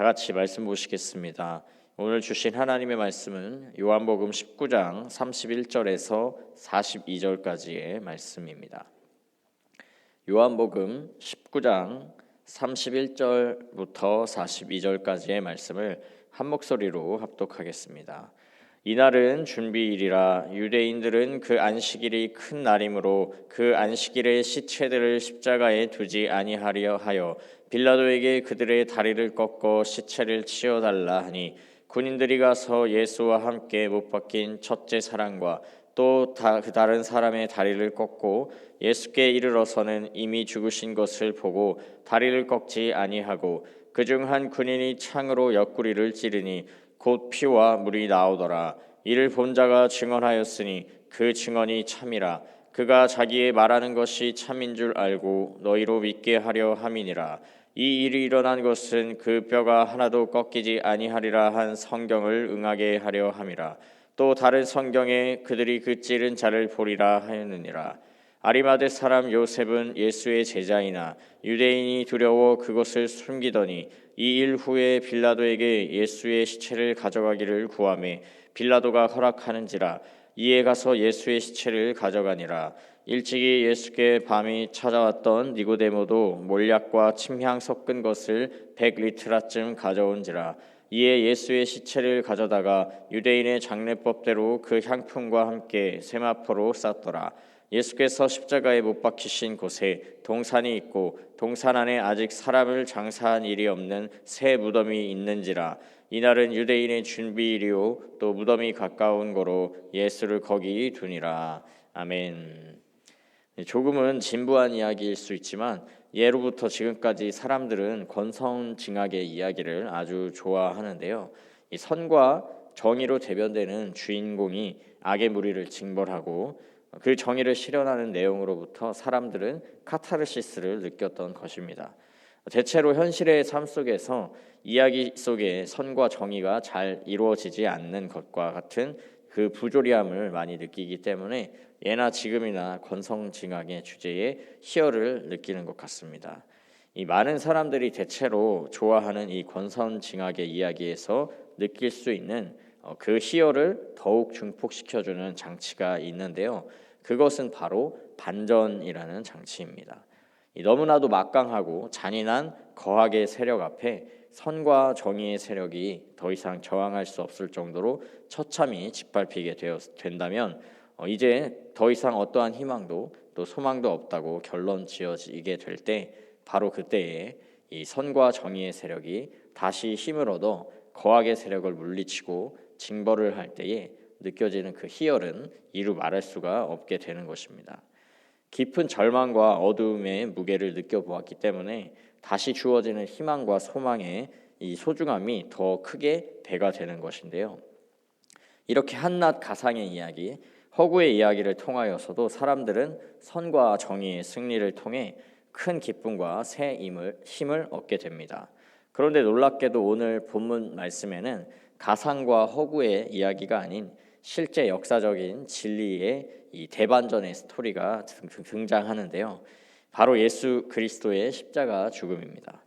같이 말씀 보시겠습니다. 오늘 주신 하나님의 말씀은 요한복음 19장 31절에서 42절까지의 말씀입니다. 요한복음 19장 31절부터 42절까지의 말씀을 한 목소리로 합독하겠습니다. 이날은 준비일이라 유대인들은 그 안식일이 큰 날이므로 그 안식일에 시체들을 십자가에 두지 아니하려 하여 빌라도에게 그들의 다리를 꺾어 시체를 치어달라 하니 군인들이 가서 예수와 함께 못 박힌 첫째 사람과 또 그 다른 사람의 다리를 꺾고 예수께 이르러서는 이미 죽으신 것을 보고 다리를 꺾지 아니하고 그중 한 군인이 창으로 옆구리를 찌르니 곧 피와 물이 나오더라. 이를 본 자가 증언하였으니 그 증언이 참이라. 그가 자기의 말하는 것이 참인 줄 알고 너희로 믿게 하려 함이니라. 이 일이 일어난 것은 그 뼈가 하나도 꺾이지 아니하리라 한 성경을 응하게 하려 함이라. 또 다른 성경에 그들이 그 찌른 자를 보리라 하였느니라. 아리마대 사람 요셉은 예수의 제자이나 유대인이 두려워 그것을 숨기더니 이 일 후에 빌라도에게 예수의 시체를 가져가기를 구하매 빌라도가 허락하는지라. 이에 가서 예수의 시체를 가져가니라. 일찍이 예수께 밤이 찾아왔던 니고데모도 몰약과 침향 섞은 것을 100리트라쯤 가져온지라. 이에 예수의 시체를 가져다가 유대인의 장례법대로 그 향품과 함께 세마포로 쌌더라. 예수께서 십자가에 못 박히신 곳에 동산이 있고 동산 안에 아직 사람을 장사한 일이 없는 새 무덤이 있는지라. 이날은 유대인의 준비일이요 또 무덤이 가까운 거로 예수를 거기 두니라. 아멘. 조금은 진부한 이야기일 수 있지만 예로부터 지금까지 사람들은 권성징악의 이야기를 아주 좋아하는데요. 이 선과 정의로 대변되는 주인공이 악의 무리를 징벌하고 그 정의를 실현하는 내용으로부터 사람들은 카타르시스를 느꼈던 것입니다. 대체로 현실의 삶 속에서 이야기 속에 선과 정의가 잘 이루어지지 않는 것과 같은 그 부조리함을 많이 느끼기 때문에 예나 지금이나 권성징악의 주제에 희열을 느끼는 것 같습니다. 이 많은 사람들이 대체로 좋아하는 이 권성징악의 이야기에서 느낄 수 있는 그 희열을 더욱 증폭시켜주는 장치가 있는데요. 그것은 바로 반전이라는 장치입니다. 너무나도 막강하고 잔인한 거악의 세력 앞에 선과 정의의 세력이 더 이상 저항할 수 없을 정도로 처참히 짓밟히게 된다면 이제 더 이상 어떠한 희망도 또 소망도 없다고 결론 지어지게 될 때 바로 그때에 이 선과 정의의 세력이 다시 힘을 얻어 거악의 세력을 물리치고 징벌을 할 때에 느껴지는 그 희열은 이루 말할 수가 없게 되는 것입니다. 깊은 절망과 어두움의 무게를 느껴보았기 때문에 다시 주어지는 희망과 소망의 이 소중함이 더 크게 배가 되는 것인데요. 이렇게 한낱 가상의 이야기, 허구의 이야기를 통하여서도 사람들은 선과 정의의 승리를 통해 큰 기쁨과 새 힘을 얻게 됩니다. 그런데 놀랍게도 오늘 본문 말씀에는 가상과 허구의 이야기가 아닌 실제 역사적인 진리의 이 대반전의 스토리가 등장하는데요. 바로 예수 그리스도의 십자가 죽음입니다.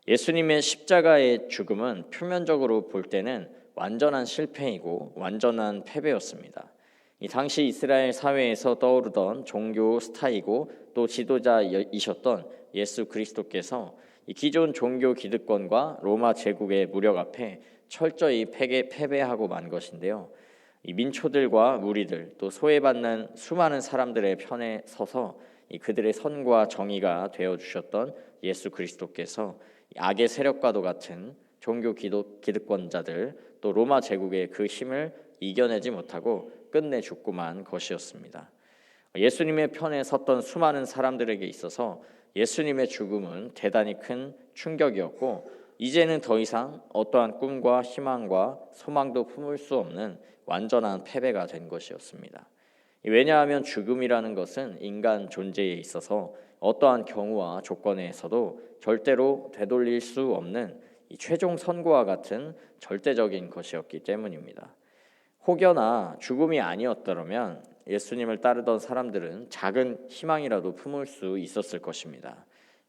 예수님의 십자가의 죽음은 표면적으로 볼 때는 완전한 실패이고 완전한 패배였습니다. 이 당시 이스라엘 사회에서 떠오르던 종교 스타이고 또 지도자이셨던 예수 그리스도께서 이 기존 종교 기득권과 로마 제국의 무력 앞에 철저히 패배하고 만 것인데요. 이 민초들과 무리들 또 소외받는 수많은 사람들의 편에 서서 그들의 선과 정의가 되어 주셨던 예수 그리스도께서 악의 세력과도 같은 종교 기득권자들 또 로마 제국의 그 힘을 이겨내지 못하고 끝내 죽고만 것이었습니다. 예수님의 편에 섰던 수많은 사람들에게 있어서 예수님의 죽음은 대단히 큰 충격이었고 이제는 더 이상 어떠한 꿈과 희망과 소망도 품을 수 없는 완전한 패배가 된 것이었습니다. 왜냐하면 죽음이라는 것은 인간 존재에 있어서 어떠한 경우와 조건에서도 절대로 되돌릴 수 없는 이 최종 선고와 같은 절대적인 것이었기 때문입니다. 혹여나 죽음이 아니었더라면 예수님을 따르던 사람들은 작은 희망이라도 품을 수 있었을 것입니다.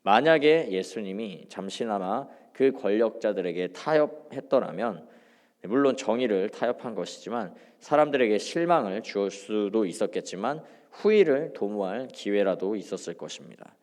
만약에 예수님이 잠시나마 그 권력자들에게 타협했더라면, 물론 정의를 타협한 것이지만 사람들에게 실망을 주었을 수도 있었겠지만 후일을 도모할 기회라도 있었을 것입니다.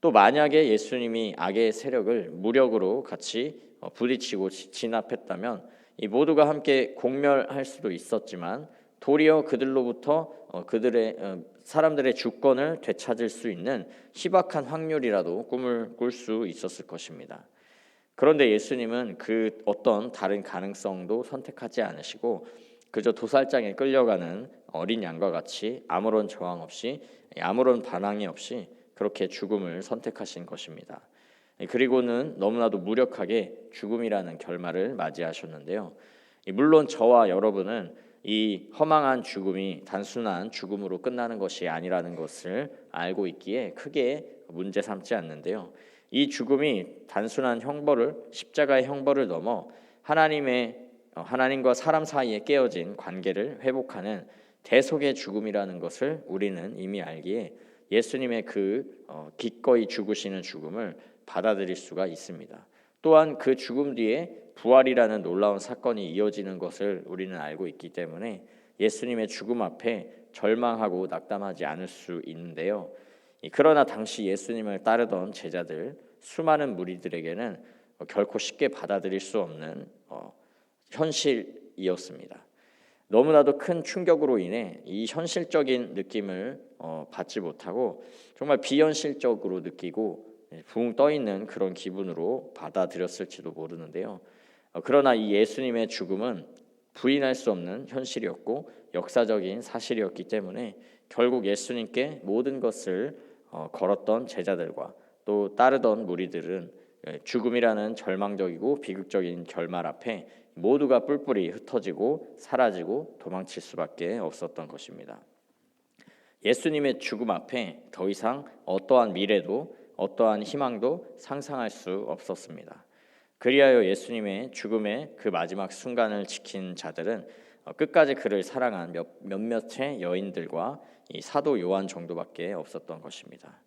또 만약에 예수님이 악의 세력을 무력으로 같이 부딪히고 진압했다면 이 모두가 함께 공멸할 수도 있었지만 도리어 그들로부터 그들의 사람들의 주권을 되찾을 수 있는 희박한 확률이라도 꿈을 꿀 수 있었을 것입니다. 그런데 예수님은 그 어떤 다른 가능성도 선택하지 않으시고 그저 도살장에 끌려가는 어린 양과 같이 아무런 저항 없이, 아무런 반항이 없이 그렇게 죽음을 선택하신 것입니다. 그리고는 너무나도 무력하게 죽음이라는 결말을 맞이하셨는데요. 물론 저와 여러분은 이 허망한 죽음이 단순한 죽음으로 끝나는 것이 아니라는 것을 알고 있기에 크게 문제 삼지 않는데요. 이 죽음이 단순한 십자가의 형벌을 넘어 하나님과 사람 사이에 깨어진 관계를 회복하는 대속의 죽음이라는 것을 우리는 이미 알기에 예수님의 기꺼이 죽으시는 죽음을 받아들일 수가 있습니다. 또한 그 죽음 뒤에 부활이라는 놀라운 사건이 이어지는 것을 우리는 알고 있기 때문에 예수님의 죽음 앞에 절망하고 낙담하지 않을 수 있는데요. 그러나 당시 예수님을 따르던 제자들, 수많은 무리들에게는 결코 쉽게 받아들일 수 없는 현실이었습니다. 너무나도 큰 충격으로 인해 이 현실적인 느낌을 받지 못하고 정말 비현실적으로 느끼고 붕 떠 있는 그런 기분으로 받아들였을지도 모르는데요. 그러나 이 예수님의 죽음은 부인할 수 없는 현실이었고 역사적인 사실이었기 때문에 결국 예수님께 모든 것을 걸었던 제자들과 또 따르던 무리들은 죽음이라는 절망적이고 비극적인 결말 앞에 모두가 뿔뿔이 흩어지고 사라지고 도망칠 수밖에 없었던 것입니다. 예수님의 죽음 앞에 더 이상 어떠한 미래도 어떠한 희망도 상상할 수 없었습니다. 그리하여 예수님의 죽음의 그 마지막 순간을 지킨 자들은 끝까지 그를 사랑한 몇몇의 여인들과 이 사도 요한 정도밖에 없었던 것입니다.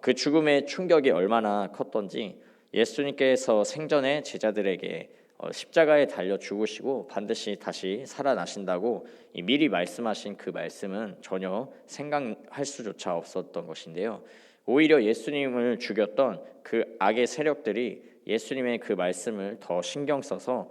그 죽음의 충격이 얼마나 컸던지 예수님께서 생전에 제자들에게 십자가에 달려 죽으시고 반드시 다시 살아나신다고 미리 말씀하신 그 말씀은 전혀 생각할 수조차 없었던 것인데요. 오히려 예수님을 죽였던 그 악의 세력들이 예수님의 그 말씀을 더 신경 써서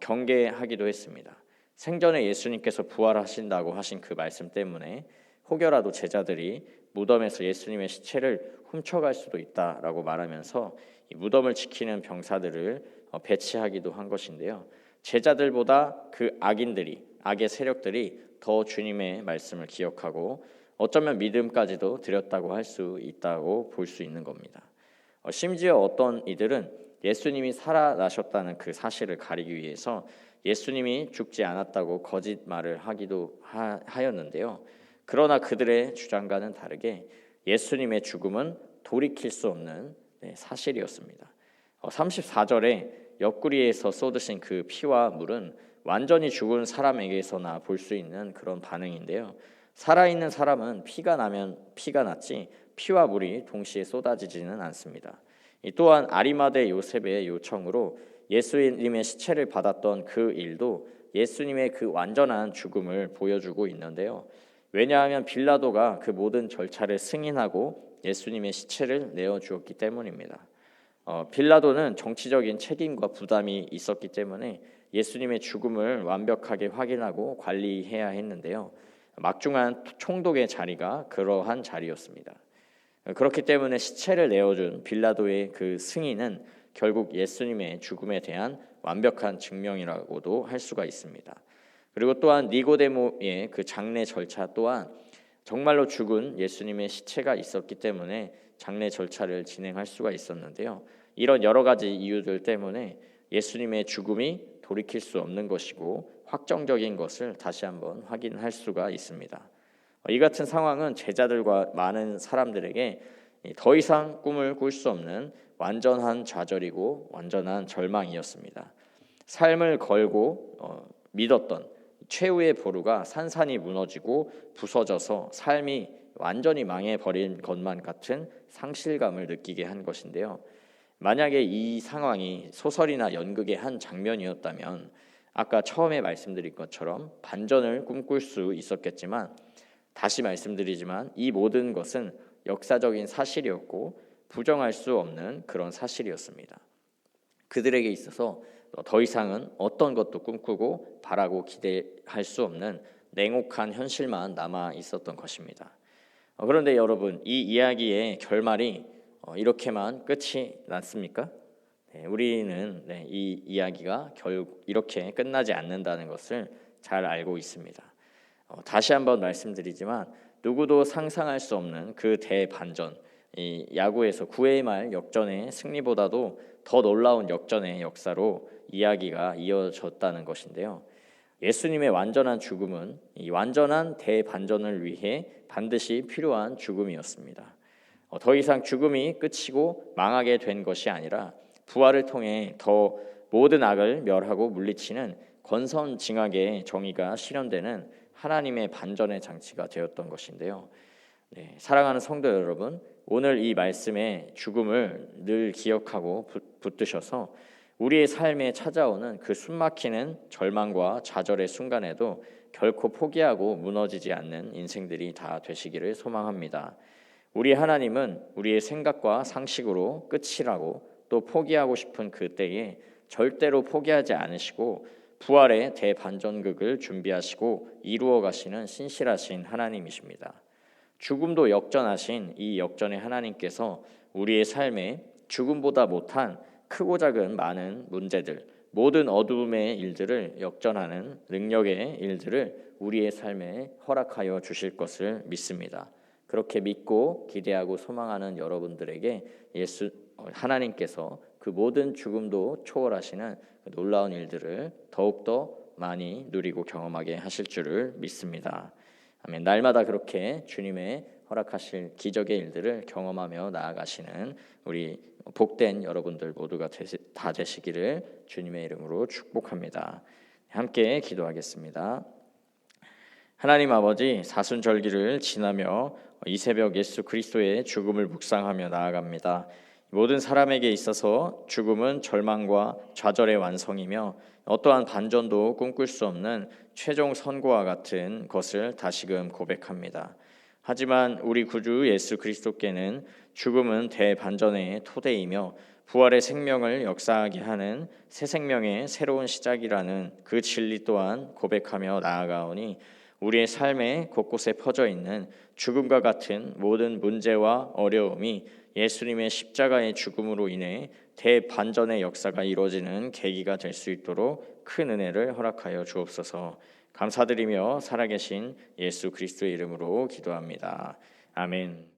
경계하기도 했습니다. 생전에 예수님께서 부활하신다고 하신 그 말씀 때문에 혹여라도 제자들이 무덤에서 예수님의 시체를 훔쳐갈 수도 있다라고 말하면서 이 무덤을 지키는 병사들을 배치하기도 한 것인데요. 제자들보다 그 악의 세력들이 더 주님의 말씀을 기억하고 어쩌면 믿음까지도 드렸다고 할 수 있다고 볼 수 있는 겁니다. 심지어 어떤 이들은 예수님이 살아나셨다는 그 사실을 가리기 위해서 예수님이 죽지 않았다고 거짓말을 하기도 하였는데요. 그러나 그들의 주장과는 다르게 예수님의 죽음은 돌이킬 수 없는 사실이었습니다. 34절에 옆구리에서 쏟으신 그 피와 물은 완전히 죽은 사람에게서나 볼 수 있는 그런 반응인데요. 살아있는 사람은 피가 나면 피가 났지 피와 물이 동시에 쏟아지지는 않습니다. 또한 아리마대 요셉의 요청으로 예수님의 시체를 받았던 그 일도 예수님의 그 완전한 죽음을 보여주고 있는데요. 왜냐하면 빌라도가 그 모든 절차를 승인하고 예수님의 시체를 내어주었기 때문입니다. 빌라도는 정치적인 책임과 부담이 있었기 때문에 예수님의 죽음을 완벽하게 확인하고 관리해야 했는데요. 막중한 총독의 자리가 그러한 자리였습니다. 그렇기 때문에 시체를 내어준 빌라도의 그 승인은 결국 예수님의 죽음에 대한 완벽한 증명이라고도 할 수가 있습니다. 그리고 또한 니고데모의 그 장례 절차 또한 정말로 죽은 예수님의 시체가 있었기 때문에 장례 절차를 진행할 수가 있었는데요. 이런 여러 가지 이유들 때문에 예수님의 죽음이 돌이킬 수 없는 것이고 확정적인 것을 다시 한번 확인할 수가 있습니다. 이 같은 상황은 제자들과 많은 사람들에게 더 이상 꿈을 꿀 수 없는 완전한 좌절이고 완전한 절망이었습니다. 삶을 걸고 믿었던 최후의 보루가 산산이 무너지고 부서져서 삶이 완전히 망해버린 것만 같은 상실감을 느끼게 한 것인데요. 만약에 이 상황이 소설이나 연극의 한 장면이었다면 아까 처음에 말씀드린 것처럼 반전을 꿈꿀 수 있었겠지만, 다시 말씀드리지만 이 모든 것은 역사적인 사실이었고 부정할 수 없는 그런 사실이었습니다. 그들에게 있어서 더 이상은 어떤 것도 꿈꾸고 바라고 기대할 수 없는 냉혹한 현실만 남아 있었던 것입니다. 그런데 여러분, 이 이야기의 결말이 이렇게만 끝이 났습니까? 우리는 이 이야기가 결국 이렇게 끝나지 않는다는 것을 잘 알고 있습니다. 다시 한번 말씀드리지만 누구도 상상할 수 없는 그 대반전, 이 야구에서 9회 말 역전의 승리보다도 더 놀라운 역전의 역사로 이야기가 이어졌다는 것인데요. 예수님의 완전한 죽음은 이 완전한 대반전을 위해 반드시 필요한 죽음이었습니다. 더 이상 죽음이 끝이고 망하게 된 것이 아니라 부활을 통해 더 모든 악을 멸하고 물리치는 권선징악의 정의가 실현되는 하나님의 반전의 장치가 되었던 것인데요. 사랑하는 성도 여러분, 오늘 이 말씀의 죽음을 늘 기억하고 붙드셔서 우리의 삶에 찾아오는 그 숨막히는 절망과 좌절의 순간에도 결코 포기하고 무너지지 않는 인생들이 다 되시기를 소망합니다. 우리 하나님은 우리의 생각과 상식으로 끝이라고 또 포기하고 싶은 그때에 절대로 포기하지 않으시고 부활의 대반전극을 준비하시고 이루어 가시는 신실하신 하나님이십니다. 죽음도 역전하신 이 역전의 하나님께서 우리의 삶에 죽음보다 못한 크고 작은 많은 문제들, 모든 어두움의 일들을 역전하는 능력의 일들을 우리의 삶에 허락하여 주실 것을 믿습니다. 그렇게 믿고 기대하고 소망하는 여러분들에게 하나님께서 그 모든 죽음도 초월하시는 놀라운 일들을 더욱더 많이 누리고 경험하게 하실 줄을 믿습니다. 아멘. 날마다 그렇게 주님의 허락하실 기적의 일들을 경험하며 나아가시는 우리 복된 여러분들 모두가 다 되시기를 주님의 이름으로 축복합니다. 함께 기도하겠습니다. 하나님 아버지, 사순절기를 지나며 이 새벽 예수 그리스도의 죽음을 묵상하며 나아갑니다. 모든 사람에게 있어서 죽음은 절망과 좌절의 완성이며 어떠한 반전도 꿈꿀 수 없는 최종 선고와 같은 것을 다시금 고백합니다. 하지만 우리 구주 예수 그리스도께는 죽음은 대반전의 토대이며 부활의 생명을 역사하게 하는 새 생명의 새로운 시작이라는 그 진리 또한 고백하며 나아가오니 우리의 삶에 곳곳에 퍼져 있는 죽음과 같은 모든 문제와 어려움이 예수님의 십자가의 죽음으로 인해 대반전의 역사가 이루어지는 계기가 될 수 있도록 큰 은혜를 허락하여 주옵소서. 감사드리며 살아계신 예수 그리스도의 이름으로 기도합니다. 아멘.